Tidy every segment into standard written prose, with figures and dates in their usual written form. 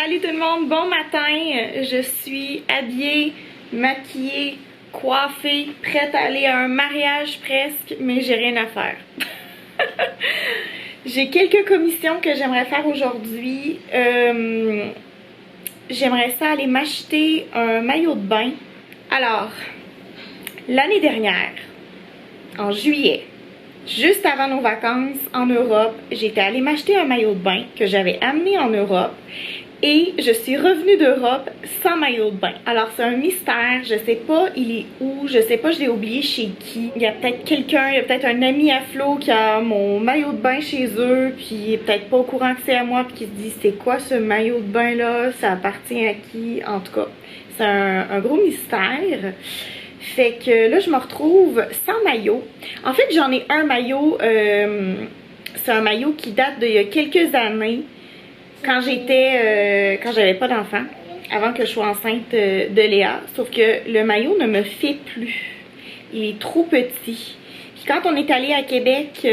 Salut tout le monde, bon matin, je suis habillée, maquillée, coiffée, prête à aller à un mariage presque, mais j'ai rien à faire. J'ai quelques commissions que j'aimerais faire aujourd'hui. J'aimerais ça aller m'acheter un maillot de bain. Alors, l'année dernière, en juillet, juste avant nos vacances en Europe, j'étais allée m'acheter un maillot de bain que j'avais amené en Europe et je suis revenue d'Europe sans maillot de bain. Alors c'est un mystère, je sais pas il est où, je sais pas je l'ai oublié chez qui. Il y a peut-être quelqu'un, il y a peut-être un ami à Flo qui a mon maillot de bain chez eux puis il est peut-être pas au courant que c'est à moi puis qui se dit c'est quoi ce maillot de bain là, ça appartient à qui, en tout cas. C'est un gros mystère. Fait que là, je me retrouve sans maillot. En fait, j'en ai un maillot. C'est un maillot qui date d'il y a quelques années. Quand j'avais pas d'enfant. Avant que je sois enceinte de Léa. Sauf que le maillot ne me fait plus. Il est trop petit. Puis quand on est allé à Québec...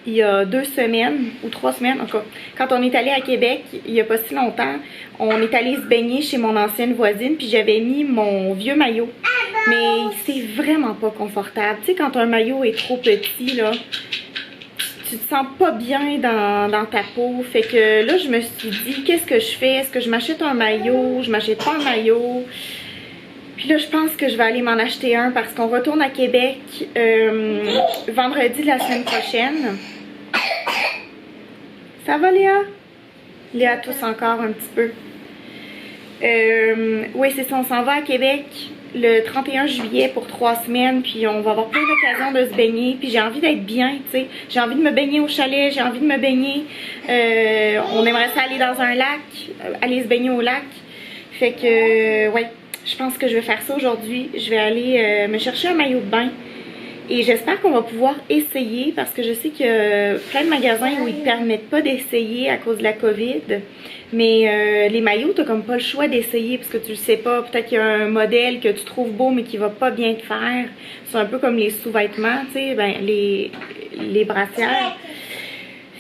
il y a 2 semaines ou 3 semaines, en tout cas, quand on est allé à Québec, il y a pas si longtemps, on est allé se baigner chez mon ancienne voisine, puis j'avais mis mon vieux maillot. Mais c'est vraiment pas confortable. Tu sais, quand un maillot est trop petit, là, tu te sens pas bien dans ta peau. Fait que là, je me suis dit, qu'est-ce que je fais? Est-ce que je m'achète un maillot? Je m'achète pas un maillot? Puis là, je pense que je vais aller m'en acheter un parce qu'on retourne à Québec vendredi de la semaine prochaine. Ça va, Léa? Léa tousse encore un petit peu. Oui, c'est ça, on s'en va à Québec le 31 juillet pour 3 semaines. Puis on va avoir plein d'occasions de se baigner. Puis j'ai envie d'être bien, tu sais. J'ai envie de me baigner au chalet, j'ai envie de me baigner. On aimerait ça aller dans un lac, aller se baigner au lac. Fait que, ouais. Je pense que je vais faire ça aujourd'hui. Je vais aller me chercher un maillot de bain. Et j'espère qu'on va pouvoir essayer parce que je sais qu'il y a plein de magasins où ils ne permettent pas d'essayer à cause de la COVID. Mais les maillots, tu n'as comme pas le choix d'essayer parce que tu le sais pas. Peut-être qu'il y a un modèle que tu trouves beau mais qui va pas bien te faire. C'est un peu comme les sous-vêtements, tu sais, ben, les brassières.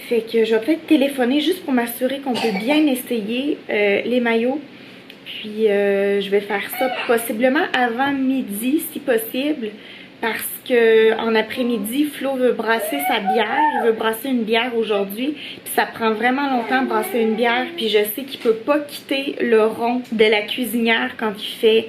Fait que je vais peut-être téléphoner juste pour m'assurer qu'on peut bien essayer les maillots. Puis je vais faire ça possiblement avant midi si possible parce que en après-midi Flo veut brasser sa bière, il veut brasser une bière aujourd'hui puis ça prend vraiment longtemps de brasser une bière puis je sais qu'il peut pas quitter le rond de la cuisinière quand il fait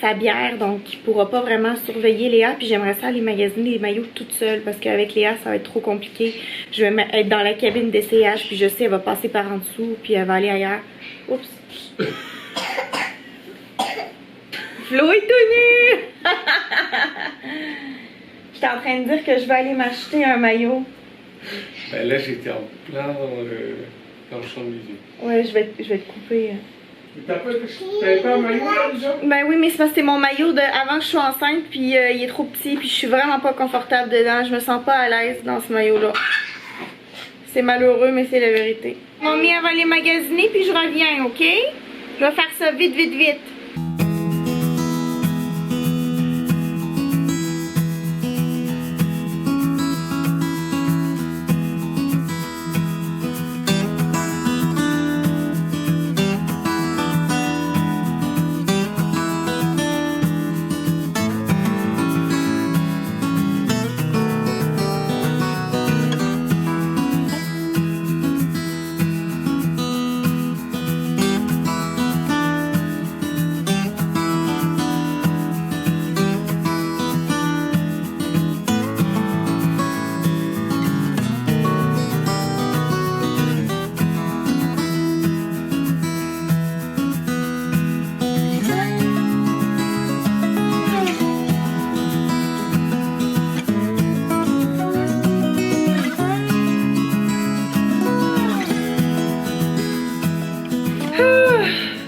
sa bière donc il pourra pas vraiment surveiller Léa puis j'aimerais ça aller magasiner les maillots toute seule parce qu'avec Léa ça va être trop compliqué. Je vais être dans la cabine d'essayage puis je sais elle va passer par en dessous puis elle va aller ailleurs. Oups. Flo est tout nu! J'étais en train de dire que je vais aller m'acheter un maillot. Ben là, j'étais en plein dans le champ de musique. Ouais, je vais te couper. T'avais pas un maillot là déjà? Ben oui, mais c'est parce que c'est mon maillot de avant que je sois enceinte, puis il est trop petit, puis je suis vraiment pas confortable dedans. Je me sens pas à l'aise dans ce maillot-là. C'est malheureux, mais c'est la vérité. Mamie, elle va aller magasiner, puis je reviens, ok? Je vais faire ça vite, vite, vite.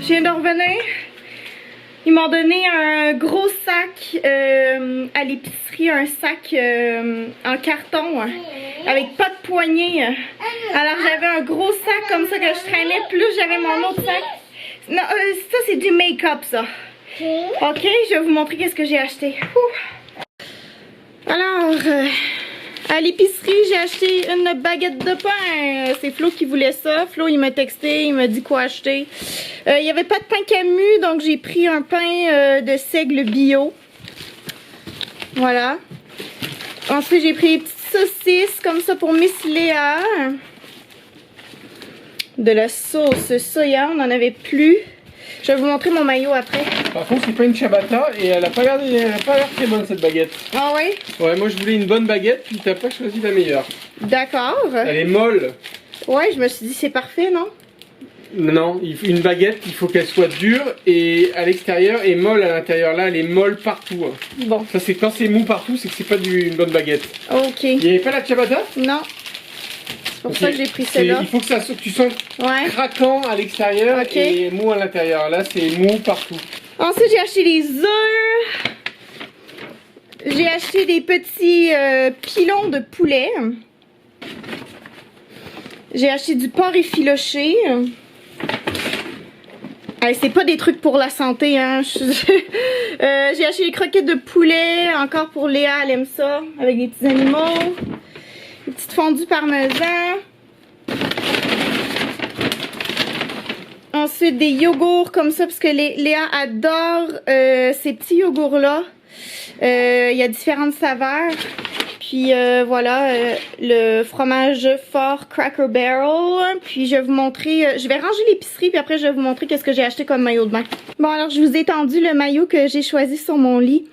Je viens de revenir. Ils m'ont donné un gros sac à l'épicerie, un sac en carton avec pas de poignée. Alors j'avais un gros sac comme ça que je traînais, plus j'avais mon autre sac. Non, ça c'est du make-up ça. Ok, je vais vous montrer qu'est-ce que j'ai acheté. Alors, À l'épicerie, j'ai acheté une baguette de pain. C'est Flo qui voulait ça. Flo, il m'a texté, il m'a dit quoi acheter. Il n'y avait pas de pain Camus, donc j'ai pris un pain de seigle bio. Voilà. Ensuite, j'ai pris des petites saucisses comme ça pour Miss Léa. De la sauce soya, on n'en avait plus. Je vais vous montrer mon maillot après. Par contre, c'est pas une ciabatta et elle a pas l'air très bonne cette baguette. Ah oui? Ouais, moi je voulais une bonne baguette, puis t'as pas choisi la meilleure. D'accord. Elle est molle. Ouais, je me suis dit c'est parfait, non? Non, une baguette, il faut qu'elle soit dure et à l'extérieur et molle à l'intérieur. Là, elle est molle partout. Bon. Ça, c'est quand c'est mou partout, c'est que c'est pas une bonne baguette. Ok. Il n'y avait pas la ciabatta? Non. C'est pour ça que j'ai pris celle-là. Il faut que tu sens craquant à l'extérieur et mou à l'intérieur. Là, c'est mou partout. Ensuite, j'ai acheté des œufs. J'ai acheté des petits pilons de poulet. J'ai acheté du porc effiloché. C'est pas des trucs pour la santé, hein. J'ai acheté des croquettes de poulet, encore pour Léa, elle aime ça, avec des petits animaux. Des petites fondues parmesan. Ensuite, des yogourts comme ça, parce que Léa adore ces petits yogourts-là. Il y a différentes saveurs. Puis voilà, le fromage fort Cracker Barrel. Puis je vais vous montrer, je vais ranger l'épicerie, puis après je vais vous montrer qu'est-ce que j'ai acheté comme maillot de bain. Bon, alors je vous ai tendu le maillot que j'ai choisi sur mon lit.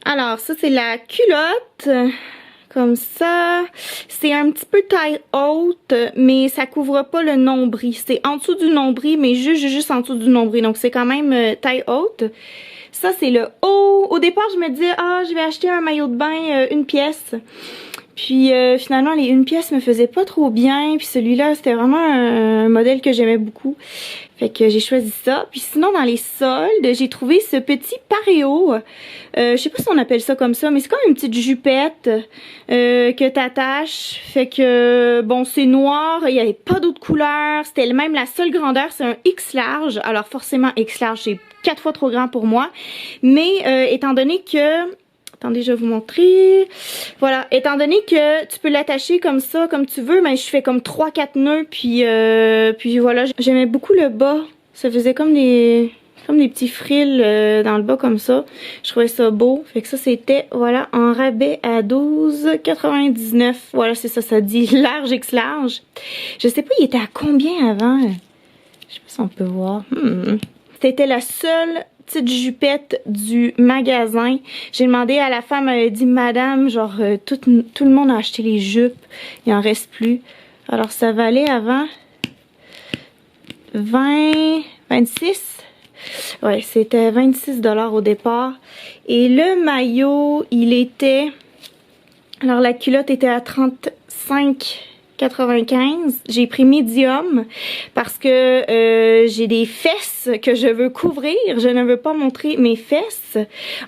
Alors ça, c'est la culotte. Comme ça. C'est un petit peu taille haute, mais ça couvre pas le nombril. C'est en dessous du nombril, mais juste en dessous du nombril. Donc c'est quand même taille haute. Ça, c'est le haut. Au départ, je me disais, ah, je vais acheter un maillot de bain, une pièce. Puis finalement, les une pièce me faisaient pas trop bien. Puis celui-là, c'était vraiment un modèle que j'aimais beaucoup. Fait que j'ai choisi ça. Puis sinon, dans les soldes, j'ai trouvé ce petit pareo. Je sais pas si on appelle ça comme ça, mais c'est comme une petite jupette que t'attaches. Fait que, bon, c'est noir. Il n'y avait pas d'autres couleurs. C'était même la seule grandeur. C'est un X large. Alors forcément, X large, c'est 4 fois trop grand pour moi. Mais étant donné que... Attendez, je vais vous montrer. Voilà, étant donné que tu peux l'attacher comme ça, comme tu veux, mais je fais comme 3-4 nœuds, puis voilà. J'aimais beaucoup le bas. Ça faisait comme des petits frills dans le bas comme ça. Je trouvais ça beau. Fait que ça, c'était, voilà, en rabais à 12,99. Voilà, c'est ça, ça dit large X large. Je sais pas, il était à combien avant? Je sais pas si on peut voir. C'était la seule petite jupette du magasin. J'ai demandé à la femme, elle a dit, madame, genre tout le monde a acheté les jupes, il en reste plus. Alors ça valait avant 26. Ouais, c'était 26 $ au départ. Et le maillot, il était, alors la culotte était à 35,95. J'ai pris medium parce que j'ai des fesses que je veux couvrir. Je ne veux pas montrer mes fesses.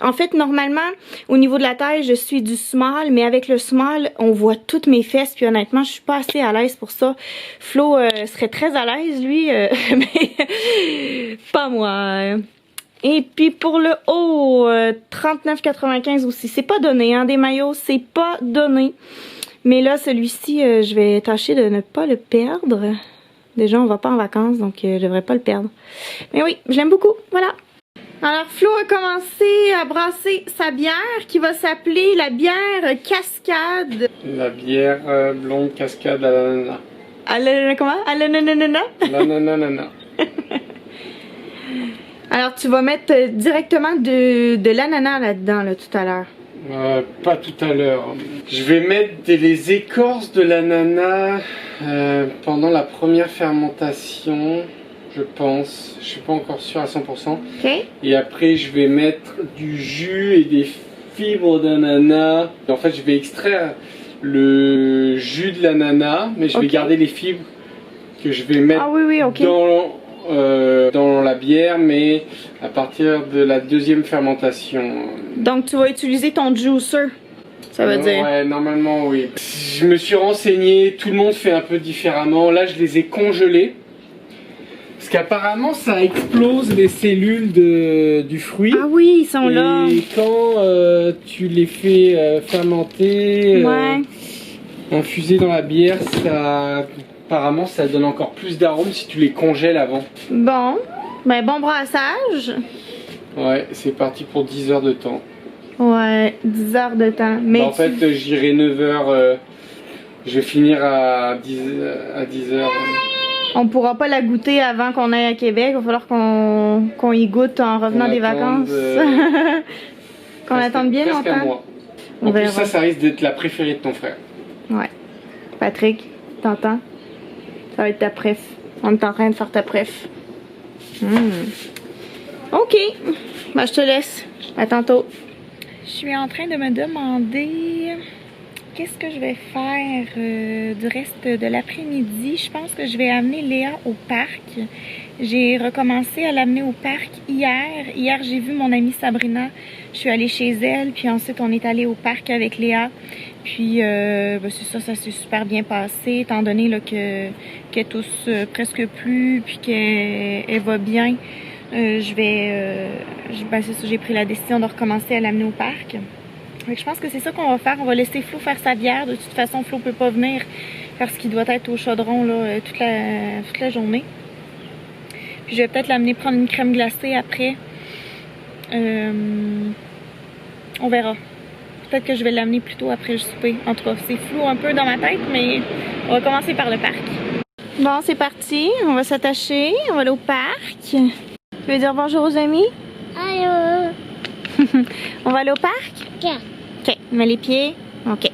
En fait, normalement, au niveau de la taille, je suis du small, mais avec le small, on voit toutes mes fesses. Puis honnêtement, je suis pas assez à l'aise pour ça. Flo serait très à l'aise, lui, mais pas moi. Et puis pour le haut, 39,95 aussi. C'est pas donné, hein, des maillots, c'est pas donné. Mais là, celui-ci, je vais tâcher de ne pas le perdre. Déjà, on va pas en vacances, donc je devrais pas le perdre. Mais oui, je l'aime beaucoup, voilà. Alors, Flo a commencé à brasser sa bière qui va s'appeler la bière Cascade. La bière blonde Cascade à l'ananas. À l'ananas, comment? À l'ananas? L'ananas. Alors, tu vas mettre directement de l'ananas là-dedans, là, tout à l'heure. Pas tout à l'heure. Je vais mettre les écorces de l'ananas pendant la première fermentation, je pense. Je suis pas encore sûr à 100%. Okay. Et après, je vais mettre du jus et des fibres d'ananas. En fait, je vais extraire le jus de l'ananas, mais je vais garder les fibres que je vais mettre dans la bière, mais à partir de la deuxième fermentation. Donc tu vas utiliser ton juicer, ça veut dire? Ouais, normalement oui. Je me suis renseigné, tout le monde fait un peu différemment. Là, je les ai congelés. Parce qu'apparemment ça explose les cellules du fruit. Ah oui, ils sont là. Et quand tu les fais fermenter, Ouais. infuser dans la bière, apparemment ça donne encore plus d'arômes si tu les congèles avant. Bon, ben bon brassage. Ouais, c'est parti pour 10 heures de temps. Ouais, 10 heures de temps. Mais Bah, en fait, j'irai 9 heures. Je vais finir à 10 heures. on pourra pas la goûter avant qu'on aille à Québec. Il va falloir qu'on y goûte en revenant des vacances. Qu'on attende bien presque longtemps. un mois. On En plus, verra. ça risque d'être la préférée de ton frère. Ouais. Patrick, t'entends? Ça va être ta préf. On est en train de faire ta préf. Ok. Ben, je te laisse. À tantôt. Je suis en train de me demander qu'est-ce que je vais faire du reste de l'après-midi. Je pense que je vais amener Léa au parc. J'ai recommencé à l'amener au parc hier. Hier, j'ai vu mon amie Sabrina. Je suis allée chez elle, puis ensuite on est allé au parc avec Léa. Puis ben c'est ça, ça s'est super bien passé, étant donné qu'elle tousse presque plus, puis qu'elle va bien. Ben c'est ça, j'ai pris la décision de recommencer à l'amener au parc. Donc, je pense que c'est ça qu'on va faire. On va laisser Flo faire sa bière. De toute façon, Flo peut pas venir parce qu'il doit être au chaudron là, toute la journée. Puis je vais peut-être l'amener prendre une crème glacée après. On verra. Peut-être que je vais l'amener plus tôt après le souper. En tout cas, c'est flou un peu dans ma tête, mais on va commencer par le parc. Bon, c'est parti. On va s'attacher. On va aller au parc. Tu veux dire bonjour aux amis? Allô? On va aller au parc? Ok. Ok, mets les pieds. Ok.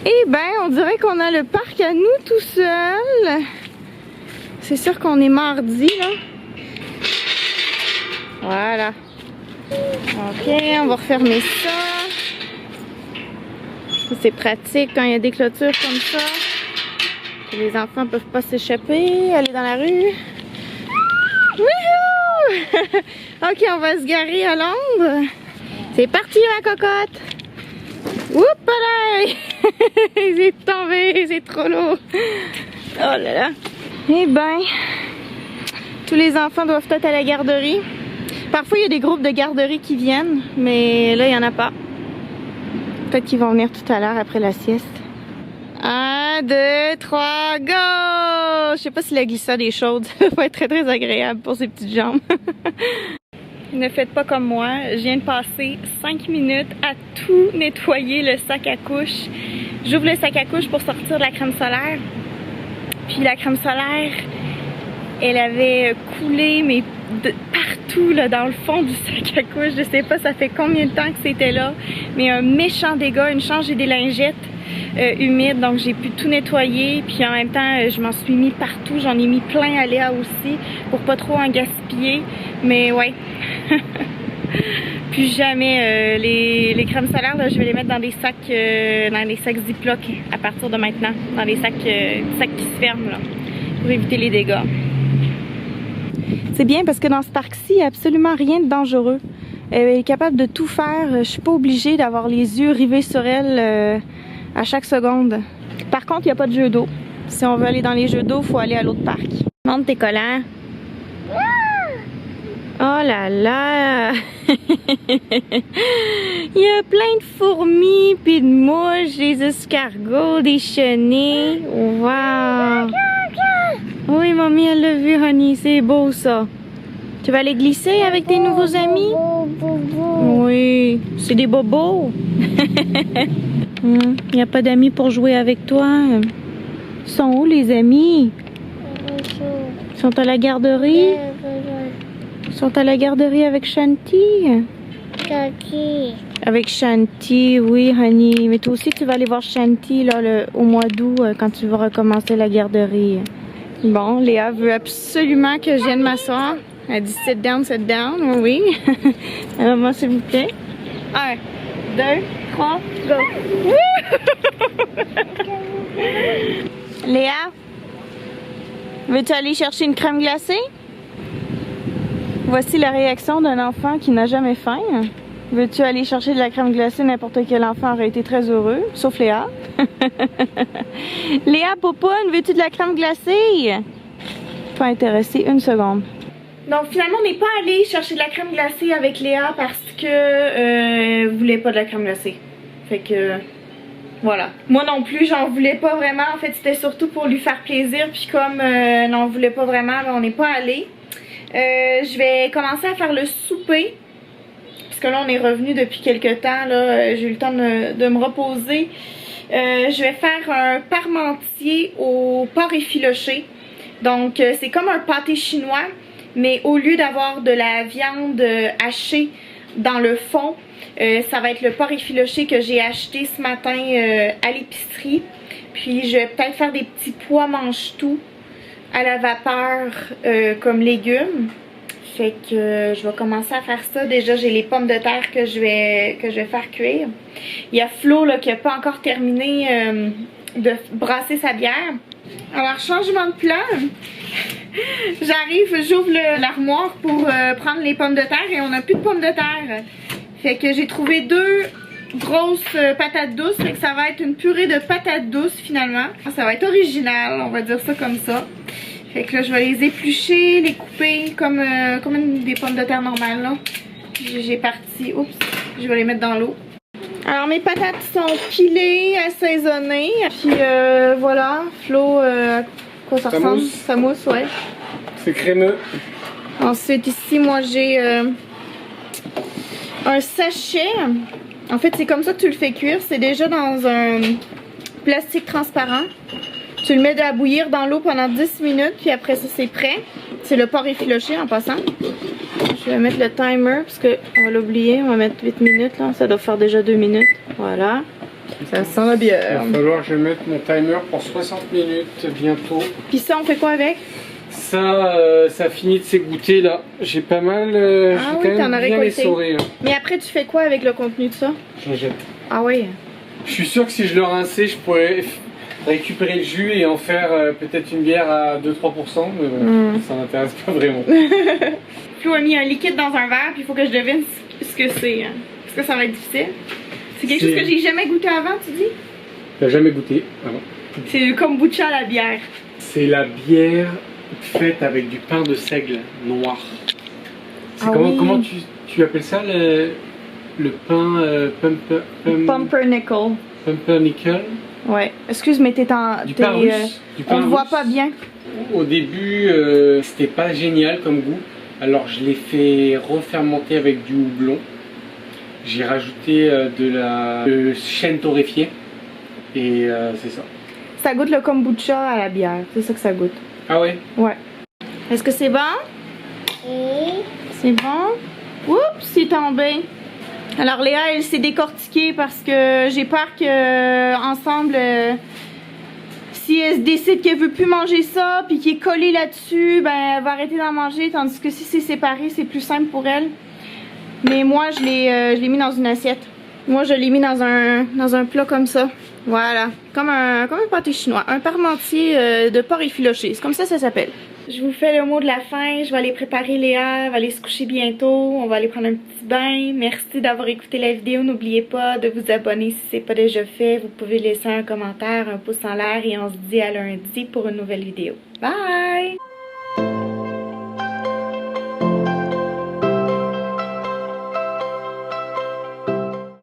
Eh ben, on dirait qu'on a le parc à nous tout seul. C'est sûr qu'on est mardi, là. Voilà. Ok, on va refermer ça. C'est pratique quand il y a des clôtures comme ça. Les enfants peuvent pas s'échapper, aller dans la rue. Wouhou! Ok, on va se garer à l'ombre. C'est parti ma cocotte! Oups là! C'est tombé, c'est trop lourd. Oh là là. Eh ben, tous les enfants doivent être à la garderie. Parfois il y a des groupes de garderie qui viennent, mais là il n'y en a pas. Peut-être qu'ils vont venir tout à l'heure après la sieste. 1, 2, 3, go! Je sais pas si la glissade est chaude. Ça va être très très agréable pour ses petites jambes. Ne faites pas comme moi. Je viens de passer 5 minutes à tout nettoyer le sac à couche. J'ouvre le sac à couche pour sortir de la crème solaire. Puis la crème solaire, elle avait coulé mais partout là, dans le fond du sac à couche. Je sais pas ça fait combien de temps que c'était là. Mais un méchant dégât. Une chance j'ai des lingettes humides, donc j'ai pu tout nettoyer. Puis en même temps, je m'en suis mis partout. J'en ai mis plein à Léa aussi pour pas trop en gaspiller. Mais ouais. Plus jamais les crèmes solaires, là, je vais les mettre dans des sacs Ziploc à partir de maintenant. Dans les sacs qui se ferment là, pour éviter les dégâts. C'est bien parce que dans ce parc-ci, il n'y a absolument rien de dangereux. Elle est capable de tout faire. Je suis pas obligée d'avoir les yeux rivés sur elle à chaque seconde. Par contre, il n'y a pas de jeu d'eau. Si on veut aller dans les jeux d'eau, il faut aller à l'autre parc. Montre tes collants. Oh là là! Il y a plein de fourmis, puis de mouches, des escargots, des chenilles. Wow! Oui, mamie, elle l'a vu, honey. C'est beau, ça. Tu vas aller glisser avec tes nouveaux amis? Oui, c'est des bobos. Il n'y a pas d'amis pour jouer avec toi. Ils sont où, les amis? Ils sont à la garderie? Ils sont à la garderie avec Shanti. Avec Shanti, oui, honey. Mais toi aussi, tu vas aller voir Shanti là, au mois d'août quand tu vas recommencer la garderie. Bon, Léa veut absolument que je vienne m'asseoir. Elle dit sit down, oui. Maman, s'il vous plaît. 1, 2, 3, go. Léa, veux-tu aller chercher une crème glacée? Voici la réaction d'un enfant qui n'a jamais faim. Veux-tu aller chercher de la crème glacée? N'importe quel enfant aurait été très heureux, sauf Léa. Léa, Popoune, veux-tu de la crème glacée? pas intéressée une seconde. Donc finalement on n'est pas allé chercher de la crème glacée avec Léa parce que elle voulait pas de la crème glacée. Fait que voilà. Moi non plus j'en voulais pas vraiment. En fait c'était surtout pour lui faire plaisir. Puis comme n'en voulait pas vraiment, ben, on n'est pas allé. Je vais commencer à faire le souper. Parce que là on est revenu depuis quelques temps. J'ai eu le temps de me reposer. Je vais faire un parmentier au porc effiloché. Donc c'est comme un pâté chinois. Mais au lieu d'avoir de la viande hachée dans le fond, ça va être le porc effiloché que j'ai acheté ce matin à l'épicerie. Puis je vais peut-être faire des petits pois mange-tout à la vapeur comme légumes. Fait que je vais commencer à faire ça. Déjà j'ai les pommes de terre que je vais faire cuire. Il y a Flo là, qui n'a pas encore terminé de brasser sa bière. Alors changement de plan. J'arrive, j'ouvre l'armoire pour prendre les pommes de terre et on n'a plus de pommes de terre. Fait que j'ai trouvé 2 grosses patates douces. Fait que ça va être une purée de patates douces finalement. Ça va être original, on va dire ça comme ça. Fait que là je vais les éplucher, les couper comme des pommes de terre normales là. J'ai parti, oups, je vais les mettre dans l'eau. Alors mes patates sont pilées, assaisonnées. Puis voilà, Flo, à quoi ça ressemble? Ça mousse, ouais. C'est crémeux. Ensuite ici moi j'ai un sachet. En fait c'est comme ça que tu le fais cuire. C'est déjà dans un plastique transparent. Tu le mets à bouillir dans l'eau pendant 10 minutes. Puis après ça c'est prêt. C'est le porc effiloché en passant. Je vais mettre le timer parce que on va l'oublier. On va mettre 8 minutes là. Ça doit faire déjà 2 minutes. Voilà. Ça sent la bière. Il va falloir que je mette mon timer pour 60 minutes bientôt. Puis ça on fait quoi avec? Ça, ça finit de s'égoutter là. J'ai pas mal, Ah j'ai oui, quand même bien essoré. Mais après tu fais quoi avec le contenu de ça? Je jette. Ah oui. Je suis sûr que si je le rinçais, je pourrais récupérer le jus et en faire peut-être une bière à 2-3%, mais bon, ça m'intéresse pas vraiment. Flo a mis un liquide dans un verre, puis il faut que je devine ce que c'est. Hein. Est-ce que ça va être difficile? C'est quelque chose que j'ai jamais goûté avant, tu dis? T'as jamais goûté avant? C'est le kombucha à la bière. C'est la bière faite avec du pain de seigle noir. C'est comment tu appelles ça le pain Pumpernickel. Pumpernickel? Ouais. Excuse, mais t'es en... Du pain russe. On ne voit pas bien. Au début, c'était pas génial comme goût. Alors je l'ai fait refermenter avec du houblon. J'ai rajouté de la chêne torréfiée. Et c'est ça. Ça goûte le kombucha à la bière. C'est ça que ça goûte. Ah ouais? Ouais. Est-ce que c'est bon? Oui. C'est bon? Oups, c'est tombé. Alors Léa, elle s'est décortiquée parce que j'ai peur que ensemble, si elle se décide qu'elle veut plus manger ça, puis qu'elle est collée là-dessus, ben elle va arrêter d'en manger. Tandis que si c'est séparé, c'est plus simple pour elle. Mais moi, je l'ai mis dans une assiette. Moi, je l'ai mis dans un plat comme ça. Voilà, comme un pâté chinois, un parmentier de porc effiloché, c'est comme ça s'appelle. Je vous fais le mot de la fin, je vais aller préparer Léa, elle va aller se coucher bientôt, on va aller prendre un petit bain. Merci d'avoir écouté la vidéo, n'oubliez pas de vous abonner si c'est pas déjà fait, vous pouvez laisser un commentaire, un pouce en l'air et on se dit à lundi pour une nouvelle vidéo. Bye!